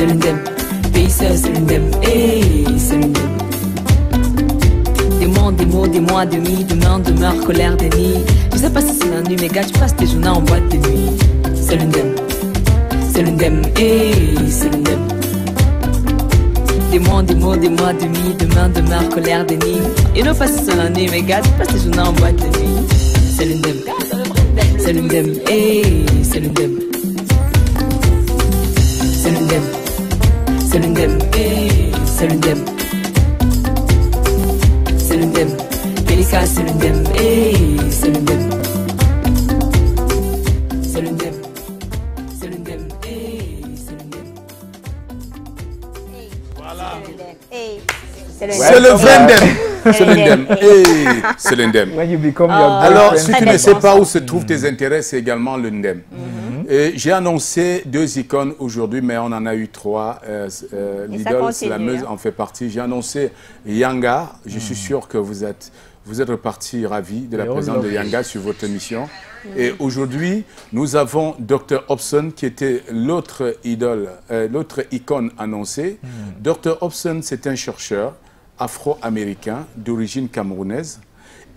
c'est l'undem. Pays seul, c'est l'undem. Hey, c'est l'undem. Des mois, demi, demain, demeure, colère, déni. Je sais pas si c'est la nuit, mais gars, tu passes tes journées en boîte de nuit. C'est l'undem. C'est l'undem. Hey, c'est l'undem. Des mois, demi, demain, demeure, colère, déni. Et non pas si c'est la nuit, mais gars, tu passes tes journées en boîte de nuit. C'est l'undem. C'est l'undem. Hey, c'est l'undem. C'est l'undem. C'est l'undem. Hey, c'est l'undem. C'est l'undem. Pélika, c'est l'undem. Hey, c'est l'undem. C'est l'undem. C'est l'undem. Hey, c'est l'undem. Voilà. C'est le Vendem. C'est l'undem. Hey, c'est l'undem. Alors, si tu ne sais pas où se trouvent tes intérêts, c'est également l'undem. J'ai annoncé 2 icônes aujourd'hui, mais on en a eu 3. L'idole, la Meuse en fait partie. J'ai annoncé Yanga. Je suis sûr que vous êtes repartis ravis de la présence de Yanga sur votre émission. Et aujourd'hui, nous avons Dr Hobson qui était l'autre idole, l'autre icône annoncée. Dr Hobson, c'est un chercheur afro-américain d'origine camerounaise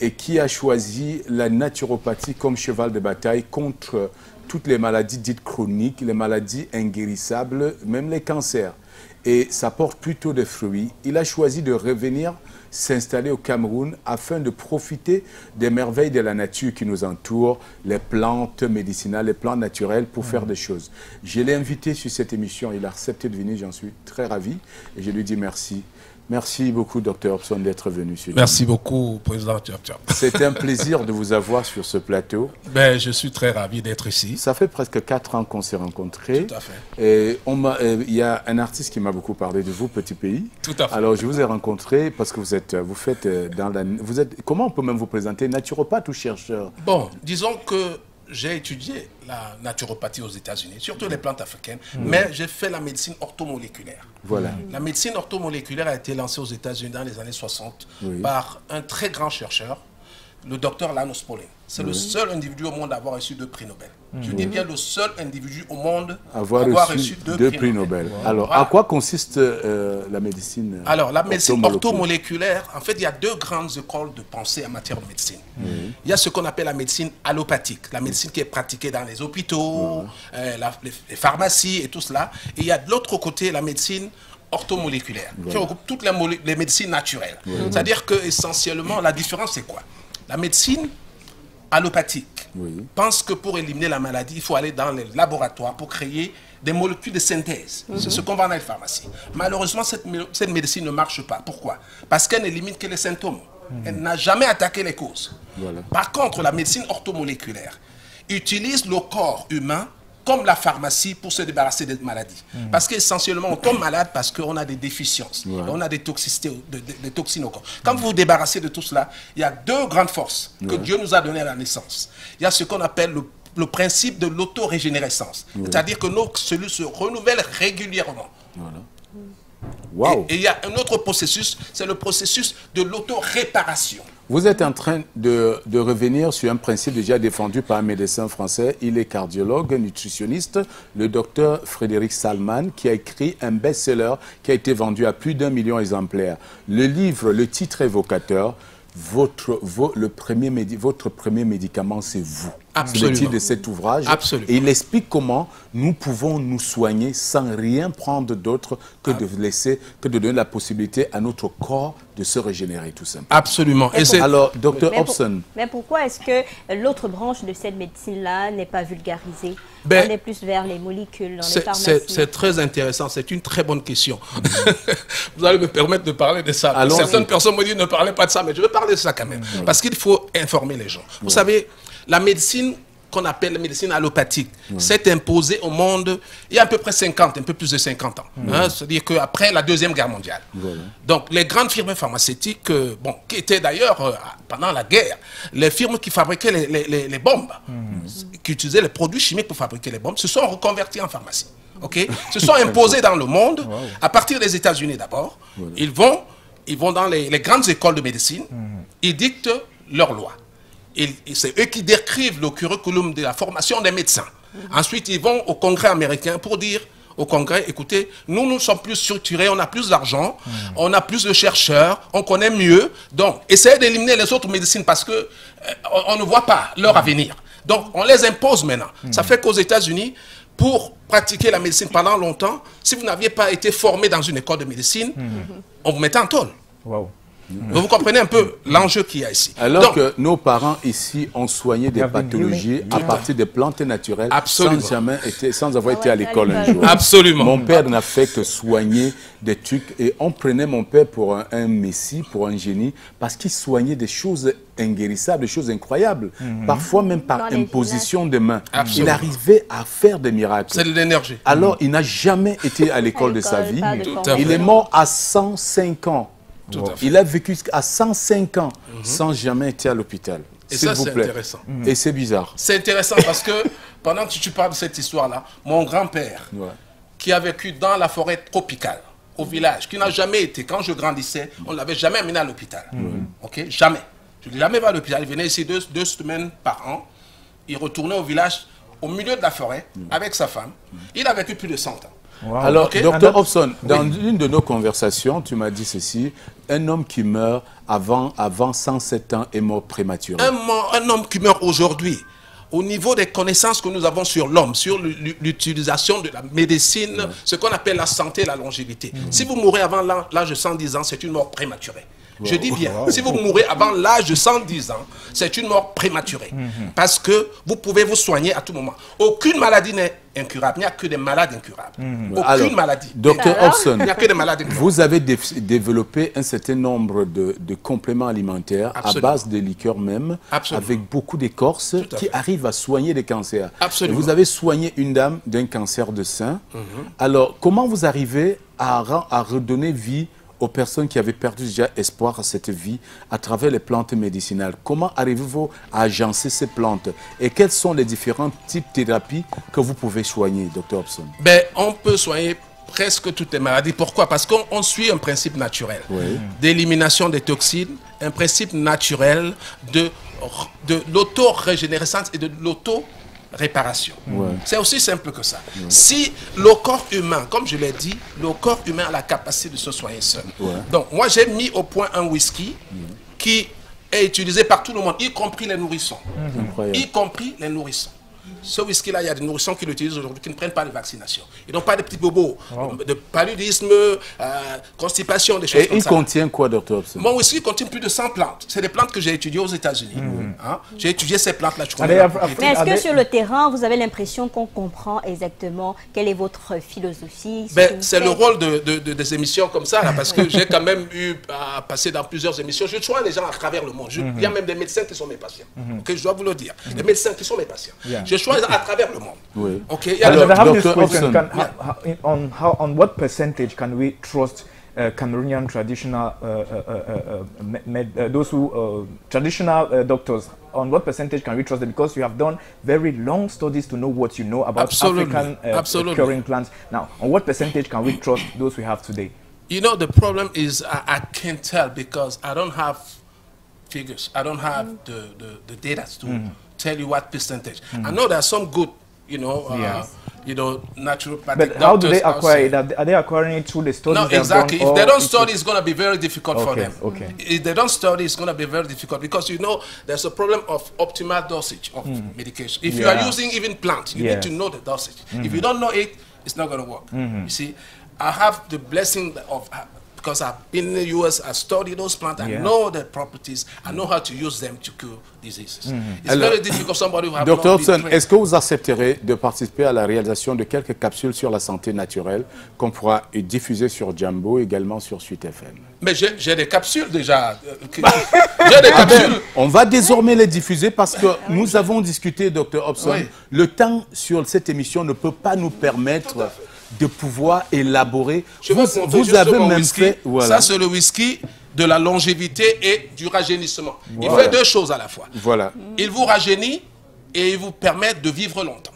et qui a choisi la naturopathie comme cheval de bataille contre toutes les maladies dites chroniques, les maladies inguérissables, même les cancers. Et ça porte plutôt des fruits. Il a choisi de revenir s'installer au Cameroun afin de profiter des merveilles de la nature qui nous entoure, les plantes médicinales, les plantes naturelles pour faire des choses. Je l'ai invité sur cette émission, il a accepté de venir, j'en suis très ravi et je lui dis merci. Merci beaucoup, Dr Hobson, d'être venu sur Merci beaucoup, Président Tchap. C'est un plaisir de vous avoir sur ce plateau. Ben, je suis très ravi d'être ici. Ça fait presque 4 ans qu'on s'est rencontrés. Tout à fait. Et il y a un artiste qui m'a beaucoup parlé de vous, Petit Pays. Tout à fait. Alors, je vous ai rencontré parce que comment on peut même vous présenter, naturopathe ou chercheur? Bon, disons que j'ai étudié la naturopathie aux États-Unis, surtout les plantes africaines, mais j'ai fait la médecine orthomoléculaire. Voilà. La médecine orthomoléculaire a été lancée aux États-Unis dans les années 60 par un très grand chercheur, le docteur Linus Pauling. C'est le seul individu au monde à avoir reçu 2 prix Nobel. Je dis bien le seul individu au monde à avoir reçu 2 prix Nobel. Alors, voilà. À quoi consiste la médecine Alors, la médecine orthomoléculaire, en fait, il y a 2 grandes écoles de pensée en matière de médecine. Il y a ce qu'on appelle la médecine allopathique, la médecine qui est pratiquée dans les hôpitaux, les pharmacies et tout cela. Et il y a de l'autre côté la médecine orthomoléculaire, qui regroupe toutes les médecines naturelles. C'est-à-dire que essentiellement, la différence, c'est quoi? La médecine allopathique pense que pour éliminer la maladie, il faut aller dans les laboratoires pour créer des molécules de synthèse. C'est ce qu'on vend dans les pharmacies. Malheureusement, cette médecine ne marche pas. Pourquoi? Parce qu'elle n'élimine que les symptômes. Elle n'a jamais attaqué les causes. Par contre, la médecine orthomoléculaire utilise le corps humain comme la pharmacie pour se débarrasser des maladies. Parce qu'essentiellement, on tombe malade parce qu'on a des déficiences. On a des toxicités, des toxines au corps. Quand vous vous débarrassez de tout cela, il y a 2 grandes forces que Dieu nous a données à la naissance. Il y a ce qu'on appelle le principe de l'autorégénérescence. C'est-à-dire que nos cellules se renouvellent régulièrement. Et il y a un autre processus, c'est le processus de l'autoréparation. Vous êtes en train de revenir sur un principe déjà défendu par un médecin français. Il est cardiologue, nutritionniste, le docteur Frédéric Salman, qui a écrit un best-seller qui a été vendu à plus d'1 million d'exemplaires. Le livre, le titre évocateur, votre premier médicament, c'est vous. C'est le titre de cet ouvrage. Absolument. Et il explique comment nous pouvons nous soigner sans rien prendre d'autre que de donner la possibilité à notre corps de se régénérer, tout simplement. Absolument. Alors, Dr Hobson. Mais pourquoi est-ce que l'autre branche de cette médecine-là n'est pas vulgarisée? On est plus vers les molécules, dans les pharmacies. C'est très intéressant, c'est une très bonne question. Vous allez me permettre de parler de ça. Certaines personnes me disent ne parlez pas de ça, mais je vais parler de ça quand même. Parce qu'il faut informer les gens. Vous savez, la médecine qu'on appelle la médecine allopathique s'est imposée au monde il y a à peu près 50, un peu plus de 50 ans. C'est-à-dire qu'après la Deuxième Guerre mondiale. Donc les grandes firmes pharmaceutiques, qui étaient d'ailleurs pendant la guerre, les firmes qui fabriquaient les bombes, qui utilisaient les produits chimiques pour fabriquer les bombes, se sont reconvertis en pharmacie. Se sont imposés dans le monde, à partir des États-Unis d'abord. Ils vont dans les grandes écoles de médecine, ils dictent leurs lois. C'est eux qui décrivent le curriculum de la formation des médecins. Ensuite, ils vont au Congrès américain pour dire au Congrès, écoutez, nous sommes plus structurés, on a plus d'argent, on a plus de chercheurs, on connaît mieux. Donc, essayez d'éliminer les autres médecines parce que on ne voit pas leur avenir. Donc, on les impose maintenant. Ça fait qu'aux États-Unis, pour pratiquer la médecine pendant longtemps, si vous n'aviez pas été formé dans une école de médecine, on vous mettait en tôle. Wow. Vous comprenez un peu l'enjeu qu'il y a ici. Alors donc, que nos parents ici ont soigné des pathologies à partir des plantes naturelles sans avoir été à l'école un jour. Absolument. Mon père n'a fait que soigner des trucs et on prenait mon père pour un messie, pour un génie, parce qu'il soignait des choses inguérissables, des choses incroyables, parfois même par imposition de main. Absolument. Il arrivait à faire des miracles. C'est de l'énergie. Alors, il n'a jamais été à l'école de sa vie. Il est mort à 105 ans. Il a vécu à 105 ans sans jamais être à l'hôpital. Et ça, c'est intéressant. Et c'est bizarre. C'est intéressant parce que pendant que tu parles de cette histoire-là, mon grand-père, qui a vécu dans la forêt tropicale, au village, qui n'a jamais été, quand je grandissais, on ne l'avait jamais amené à l'hôpital. Ok, jamais. Je ne l'ai jamais vu à l'hôpital. Il venait ici deux semaines par an. Il retournait au village, au milieu de la forêt, avec sa femme. Il a vécu plus de 100 ans. Wow. Alors, Dr Hobson, dans une de nos conversations, tu m'as dit ceci, un homme qui meurt avant 107 ans est mort prématuré. Un homme qui meurt aujourd'hui, au niveau des connaissances que nous avons sur l'homme, sur l'utilisation de la médecine, ce qu'on appelle la santé et la longévité. Si vous mourrez avant l'âge de 110 ans, c'est une mort prématurée. Je dis bien, si vous mourrez avant l'âge de 110 ans, c'est une mort prématurée. Parce que vous pouvez vous soigner à tout moment. Aucune maladie n'est incurable. Il n'y a que des malades incurables. Aucune maladie. Dr Hobson, il n'y a que des malades incurables. Vous avez développé un certain nombre de compléments alimentaires à base de liqueurs même, avec beaucoup d'écorce qui arrivent à soigner des cancers. Absolument. Vous avez soigné une dame d'un cancer de sein. Alors, comment vous arrivez à redonner vie aux personnes qui avaient perdu déjà espoir à cette vie à travers les plantes médicinales? Comment arrivez-vous à agencer ces plantes? Et quels sont les différents types de thérapies que vous pouvez soigner, Dr Hobson? On peut soigner presque toutes les maladies. Pourquoi? Parce qu'on suit un principe naturel d'élimination des toxines, un principe naturel de l'auto-régénérescence et de l'auto-réparation. C'est aussi simple que ça. Si le corps humain, comme je l'ai dit, le corps humain a la capacité de se soigner seul. Donc, moi, j'ai mis au point un whisky qui est utilisé par tout le monde, y compris les nourrissons. Y compris les nourrissons. Ce whisky-là, il y a des nourrissons qui l'utilisent aujourd'hui, qui ne prennent pas de vaccination. Ils n'ont pas de petits bobos, de paludisme, constipation, des choses comme ça. Et il contient quoi, Dr Hobson? Mon whisky contient plus de 100 plantes. C'est des plantes que j'ai étudiées aux États-Unis. J'ai étudié ces plantes-là. Mais est-ce que sur le terrain, vous avez l'impression qu'on comprend exactement quelle est votre philosophie? C'est le rôle des émissions comme ça, là, parce que j'ai quand même eu à passer dans plusieurs émissions. Je soigne les gens à travers le monde. Il y a même des médecins qui sont mes patients. Je dois vous le dire. Des médecins qui sont mes patients. Je soigne à travers le monde. I have this question. On what percentage can we trust Cameroonian traditional traditional doctors? On what percentage can we trust them? Because you have done very long studies to know what you know about African curing plants. Now, on what percentage can we trust those we have today? You know, the problem is I can't tell because I don't have figures. I don't have the data to tell you what percentage. I know there are some good, naturopathic but how do they acquire it? Are they acquiring it through the studies? No, exactly. If they don't study, it's going to be very difficult for them. Okay. If they don't study, it's going to be very difficult because, there's a problem of optimal dosage of medication. If you are using even plants, you need to know the dosage. If you don't know it, it's not going to work. You see, I have the blessing of... Because I've been in the US, I studied those plants, I know their properties, I know how to use them to cure diseases. It's very difficult for somebody who has Dr Hobson, est-ce que vous accepterez de participer à la réalisation de quelques capsules sur la santé naturelle qu'on pourra diffuser sur Jambo, également sur Suite FM? Mais j'ai des capsules déjà. J'ai des capsules. On va désormais les diffuser parce que nous avons discuté, Dr Hobson, le temps sur cette émission ne peut pas nous permettre de pouvoir élaborer. Vous avez même fait... Voilà. Ça, c'est le whisky de la longévité et du rajeunissement. Il fait deux choses à la fois. Il vous rajeunit et il vous permet de vivre longtemps.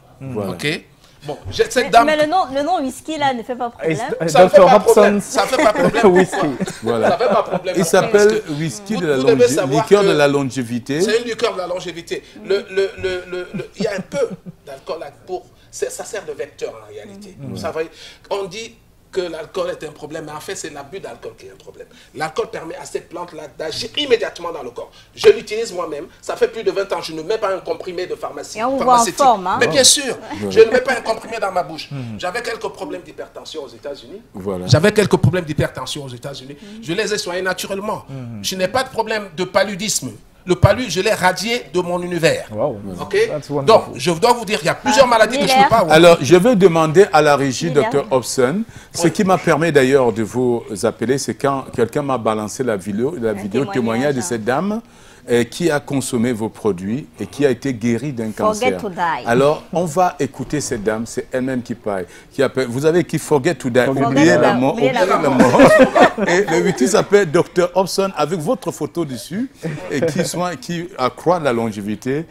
OK? Bon, cette dame... Mais le nom whisky, là, ne fait pas problème. Ça ne fait pas problème. Ça ne fait pas problème. Whisky. Voilà. Ça fait pas problème. Il s'appelle whisky de la longévité. Liqueur de la longévité. C'est une liqueur de la longévité. Il y a un peu d'alcool pour ça sert de vecteur en réalité. Vous savez, on dit que l'alcool est un problème, mais en fait, c'est l'abus d'alcool qui est un problème. L'alcool permet à cette plante-là d'agir immédiatement dans le corps. Je l'utilise moi-même, ça fait plus de 20 ans, je ne mets pas un comprimé de pharmacie. Et on voit en forme, hein? Mais bien sûr, je ne mets pas un comprimé dans ma bouche. J'avais quelques problèmes d'hypertension aux États-Unis. J'avais quelques problèmes d'hypertension aux États-Unis. Je les ai soignés naturellement. Je n'ai pas de problème de paludisme. Le palud, je l'ai radié de mon univers. Okay? Donc, je dois vous dire, il y a plusieurs maladies que je ne peux pas avoir. Alors, je vais demander à la régie, Dr Hobson, ce qui m'a permis d'ailleurs de vous appeler, c'est quand quelqu'un m'a balancé la vidéo témoignage de cette dame qui a consommé vos produits et qui a été guérie d'un cancer. Alors, on va écouter cette dame, c'est elle-même qui parle. Vous avez qui Forget to Die, oubliez la mort. Et le outil s'appelle Dr Hobson avec votre photo dessus et qui accroît la longévité.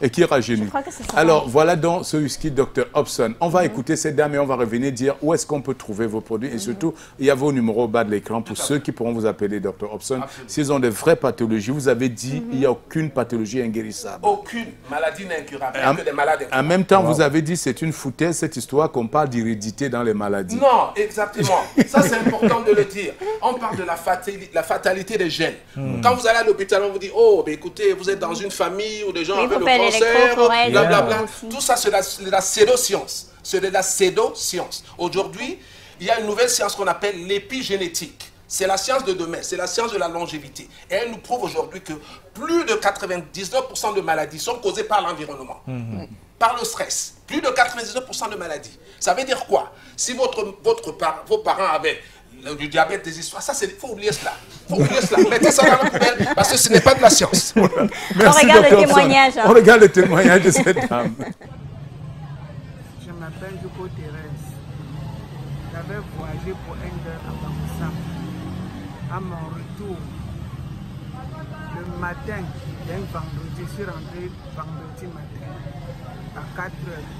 Et qui rajeunit. Alors, voilà donc ce whisky Dr Hobson. On va écouter cette dame et on va revenir dire où est-ce qu'on peut trouver vos produits. Et surtout, il y a vos numéros au bas de l'écran pour ceux qui pourront vous appeler Dr Hobson. S'ils ont de vraies pathologies, vous avez dit il n'y a aucune pathologie inguérissable. Aucune maladie n'est incurable. Il n'y a que des malades incurables. En même temps, vous avez dit c'est une foutaise cette histoire qu'on parle d'hérédité dans les maladies. Non, exactement. Ça, c'est important de le dire. On parle de la fatalité des gènes. Quand vous allez à l'hôpital, on vous dit oh, ben, écoutez, vous êtes dans une famille où des gens avaient le cancer, blablabla. Tout ça, c'est de la pseudo-science. C'est de la pseudo-science. Aujourd'hui, il y a une nouvelle science qu'on appelle l'épigénétique. C'est la science de demain, c'est la science de la longévité. Et elle nous prouve aujourd'hui que plus de 99% de maladies sont causées par l'environnement, par le stress. Plus de 99% de maladies. Ça veut dire quoi? Si vos parents avaient du diabète, des histoires, ça, il faut oublier cela. Il faut oublier cela. Mettez ça dans la poubelle parce que ce n'est pas de la science. Merci, on regarde le témoignage. On regarde le témoignage de cette dame. Je m'appelle Duco Thérèse. J'avais voyagé pour un heure à Bamoussam. À mon retour, le matin d'un vendredi, je suis rentré vendredi matin à 4 heures.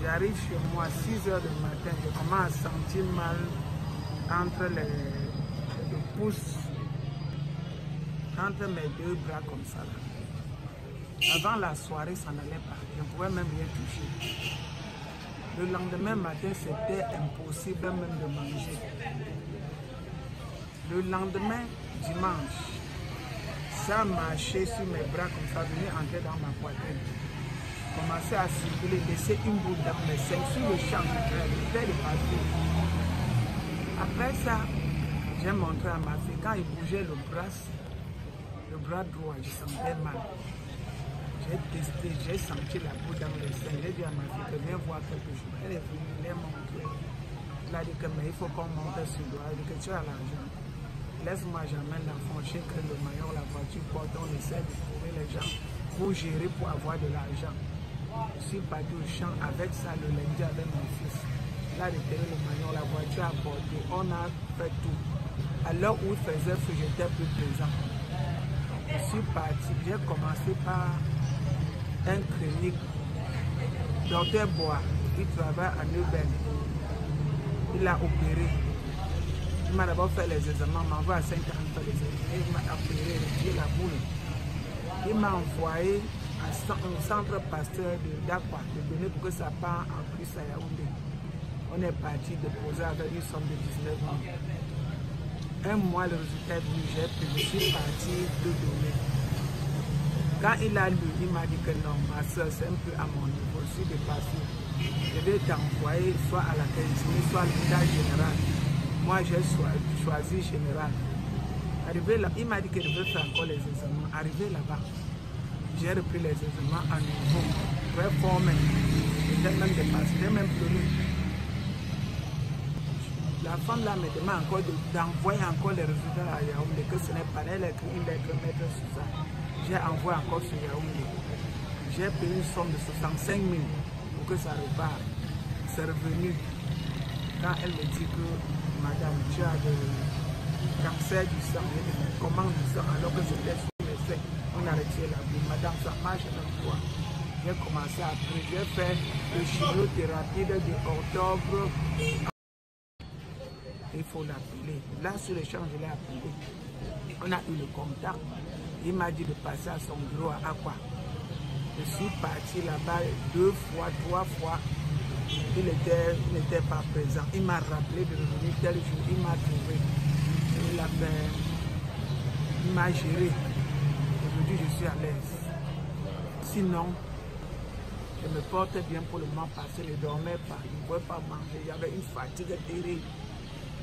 J'arrive chez moi à 6 heures du matin. Je commence à sentir mal entre les pouces, entre mes deux bras comme ça. Avant la soirée, ça n'allait pas. Je ne pouvais même rien toucher. Le lendemain matin, c'était impossible même de manger. Le lendemain, dimanche, ça marchait sur mes bras comme ça, venait entrer dans ma poitrine. Commençait à circuler, laisser une boule dans mes seins sur le champ du cœur, j'étais de partout. Après ça, j'ai montré à ma fille, quand il bougeait le bras droit, je sentais mal. J'ai testé, j'ai senti la boule dans les seins. J'ai dit à ma fille que viens voir quelque chose. Elle est venue, elle est montée. Elle a dit que mais il faut qu'on monte sur le doigt. Elle a dit que tu as l'argent. Laisse-moi, j'amène l'enfant, je sais que le maillot, la voiture porte, on essaie de trouver les gens pour gérer, pour avoir de l'argent. Je suis parti au champ avec ça le lundi avec mon fils. Là, le maillot, la voiture a porté, on a fait tout. À l'heure où il faisait feu, j'étais plus présent. Je suis parti, j'ai commencé par un clinique, Dr Bois, il travaille à Neuben. Il a opéré. Il m'a d'abord fait les examens, m'a envoyé à 5 ans faire les examens, il m'a opéré, retiré la boule. Il m'a envoyé au centre pasteur de Dakwa, de donner pour que ça part en plus à Yaoundé. On est parti déposer avec une somme de 19 ans. Un mois, le résultat est venu, je suis parti de donner. Quand il a lu, il m'a dit que non, ma soeur, c'est un peu à mon niveau, je suis dépassé. Je vais t'envoyer soit à la caisse, soit à l'état général. Moi, j'ai choisi général. Arrivé là, il m'a dit que je devais faire encore les examens. Arrivé là-bas, j'ai repris les examens à nouveau, très formé. J'ai même dépassé, j'ai même pleuré. La femme là me demande encore d'envoyer encore les résultats à Yaoundé, que ce n'est pas elle écrit une lettre mettre sur ça. J'ai envoyé encore sur Yaoundé. J'ai payé une somme de 65 000 pour que ça reparte. C'est revenu. Quand elle me dit que madame, tu as le cancer du sang, je dis mais comment du sang alors que c'était sur mes seins, on a retiré la boule. Madame, ça marche avec toi. J'ai commencé à prier. J'ai fait le chimiothérapie de octobre. Il faut l'appeler. Là, sur le champ, je l'ai appelé. On a eu le contact. Il m'a dit de passer à son bureau à Aqua. Je suis parti là-bas 2 fois, 3 fois. Il n'était pas présent. Il m'a rappelé de revenir tel jour. Il m'a trouvé. Il m'a géré. Aujourd'hui, je suis à l'aise. Sinon, je me portais bien pour le moment parce que je ne dormais pas. Je ne pouvais pas manger. Il y avait une fatigue terrible.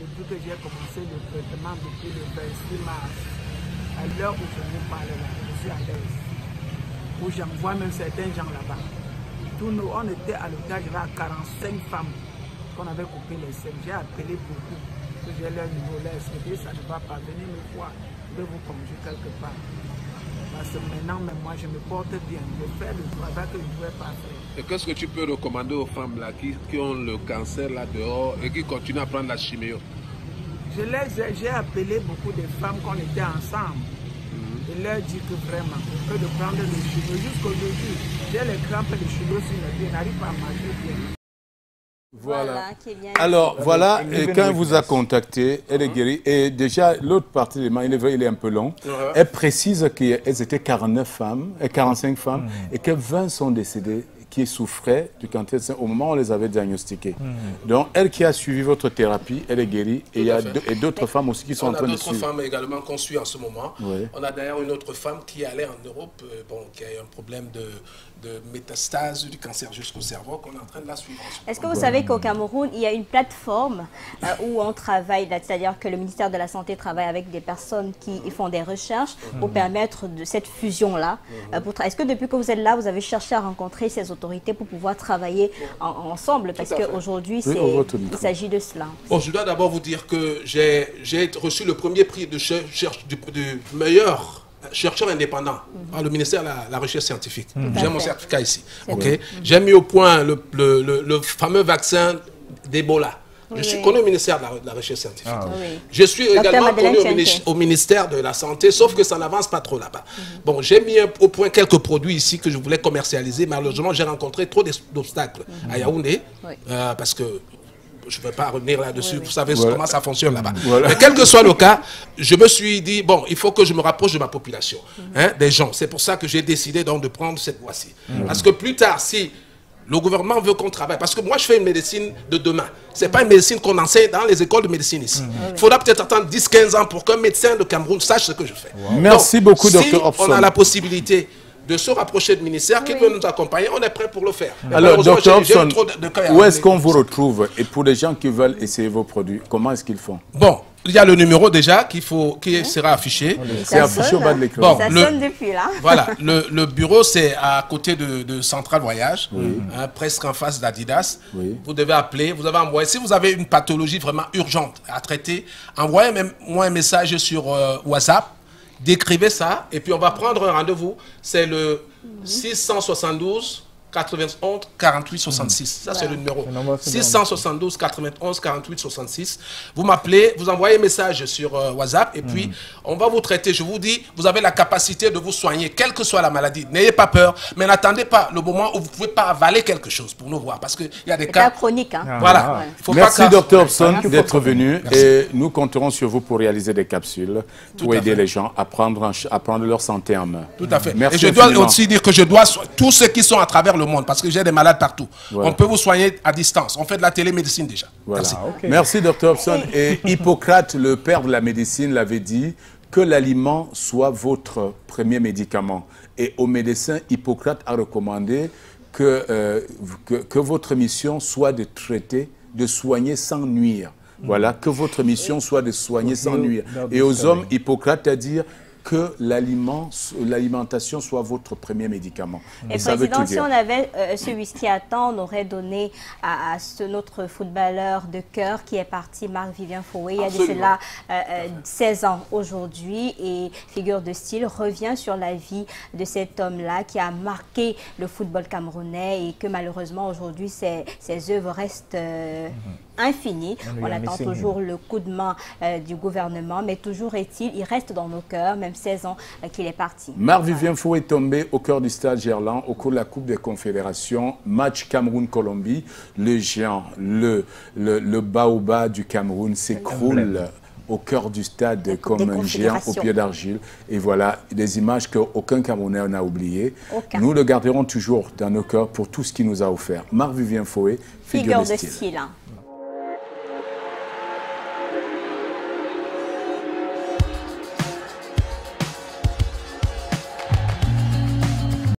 Depuis que j'ai commencé le traitement depuis le 26 mars, à l'heure où je vous parle là, je suis à l'aise. Où j'envoie même certains gens là-bas. Tous nous, on était à l'hôpital, j'avais à 45 femmes qu'on avait coupé les seins. J'ai appelé beaucoup, que j'ai leur niveau, leur expliqué, ça ne va pas venir me voir, je vais vous conduire quelque part. Parce que maintenant, même moi, je me porte bien, je fais le travail que je ne pouvais pas faire. Et qu'est-ce que tu peux recommander aux femmes là, qui ont le cancer là dehors et qui continuent à prendre la chimio? J'ai appelé beaucoup de femmes qu'on était ensemble. Je leur dis que vraiment, que de prendre le chimio. Jusqu'aujourd'hui, j'ai les crampes de chimio sur le pied, je n'arrive pas à marcher bien. Voilà. Alors, voilà, et quand elle vous a contacté, elle est guérie. Et déjà, l'autre partie des mains, il est un peu long. Elle précise qu'elles étaient 49 femmes, 45 femmes, et que 20 sont décédées qui souffraient du cancer au moment où on les avait diagnostiquées. Donc, elle qui a suivi votre thérapie, elle est guérie. Et il y a d'autres femmes aussi qui sont en train de suivre. On a d'autres femmes également qu'on suit en ce moment. Oui. On a d'ailleurs une autre femme qui allait en Europe, qui a eu un problème de métastase du cancer jusqu'au cerveau, qu'on est en train de la suivre. Est-ce que vous savez qu'au Cameroun, il y a une plateforme où on travaille, c'est-à-dire que le ministère de la Santé travaille avec des personnes qui font des recherches pour permettre de cette fusion-là. Est-ce que depuis que vous êtes là, vous avez cherché à rencontrer ces autorités pour pouvoir travailler ensemble? Parce qu'aujourd'hui, il s'agit de cela. Bon, je dois d'abord vous dire que j'ai reçu le premier prix de du meilleur chercheur indépendant par le ministère de la Recherche scientifique. J'ai mon certificat ici. Okay. J'ai mis au point le fameux vaccin d'Ebola. Je suis connu au ministère de la Recherche scientifique. Je suis également connu au ministère de la Santé, sauf que ça n'avance pas trop là-bas. Bon, j'ai mis au point quelques produits ici que je voulais commercialiser. Malheureusement, j'ai rencontré trop d'obstacles à Yaoundé, parce que je ne vais pas revenir là-dessus, vous savez comment ça fonctionne là-bas. Mais quel que soit le cas, je me suis dit, bon, il faut que je me rapproche de ma population, des gens. C'est pour ça que j'ai décidé donc de prendre cette voie-ci. Parce que plus tard, si le gouvernement veut qu'on travaille, parce que moi je fais une médecine de demain, ce n'est pas une médecine qu'on enseigne dans les écoles de médecine ici. Il faudra peut-être attendre 10-15 ans pour qu'un médecin de Cameroun sache ce que je fais. Merci beaucoup, Dr. Hobson. Si on a la possibilité de se rapprocher du ministère qui peut nous accompagner, on est prêt pour le faire. Alors, Dr. Hobson, où est-ce qu'on vous retrouve? Et pour les gens qui veulent essayer vos produits, comment est-ce qu'ils font? Bon, il y a le numéro déjà qui sera affiché. C'est affiché au bas de l'écran. Bon, ça sonne depuis là. Voilà, le bureau c'est à côté de Central Voyage, presque en face d'Adidas. Vous devez appeler, vous avez envoyé. Si vous avez une pathologie vraiment urgente à traiter, envoyez-moi un message sur WhatsApp. Décrivez ça et puis on va prendre un rendez-vous. C'est le 672 91 48 66. Ça, c'est le numéro. 672 91 48 66. Vous m'appelez, vous envoyez un message sur WhatsApp et puis on va vous traiter. Je vous dis, vous avez la capacité de vous soigner, quelle que soit la maladie. N'ayez pas peur, mais n'attendez pas le moment où vous ne pouvez pas avaler quelque chose pour nous voir. Parce qu'il y a des cas chroniques. Voilà. Merci, Dr. Hobson, d'être venu. Et nous compterons sur vous pour réaliser des capsules pour aider les gens à prendre leur santé en main. Tout à fait. Merci. Et je dois aussi dire que je dois, tous ceux qui sont à travers le monde, parce que j'ai des malades partout. On peut vous soigner à distance. On fait de la télémédecine déjà. Merci. Merci, Dr. Hobson. Et Hippocrate, le père de la médecine, l'avait dit que l'aliment soit votre premier médicament. Et au médecin, Hippocrate a recommandé que votre mission soit de traiter, de soigner sans nuire. Voilà, que votre mission soit de soigner sans nuire. Et aux hommes, Hippocrate a dit que l'alimentation soit votre premier médicament. Et Président, si on avait ce whisky à temps, on aurait donné à notre footballeur de cœur qui est parti, Marc-Vivien Foué, il y a de cela 16 ans aujourd'hui, et figure de style, revient sur la vie de cet homme-là qui a marqué le football camerounais et que malheureusement aujourd'hui ses œuvres restent infinies. On attend toujours le coup de main du gouvernement, mais toujours est-il, il reste dans nos cœurs, même 16 ans qu'il est parti. Marc-Vivien Foué est tombé au cœur du stade Gerland au cours de la Coupe des Confédérations. Match Cameroun-Colombie. Le géant, le baobab du Cameroun s'écroule au cœur du stade comme un géant au pied d'argile. Et voilà, des images qu'aucun Camerounais n'a oubliées. Nous le garderons toujours dans nos cœurs pour tout ce qu'il nous a offert. Marc-Vivien Foé, figure de style.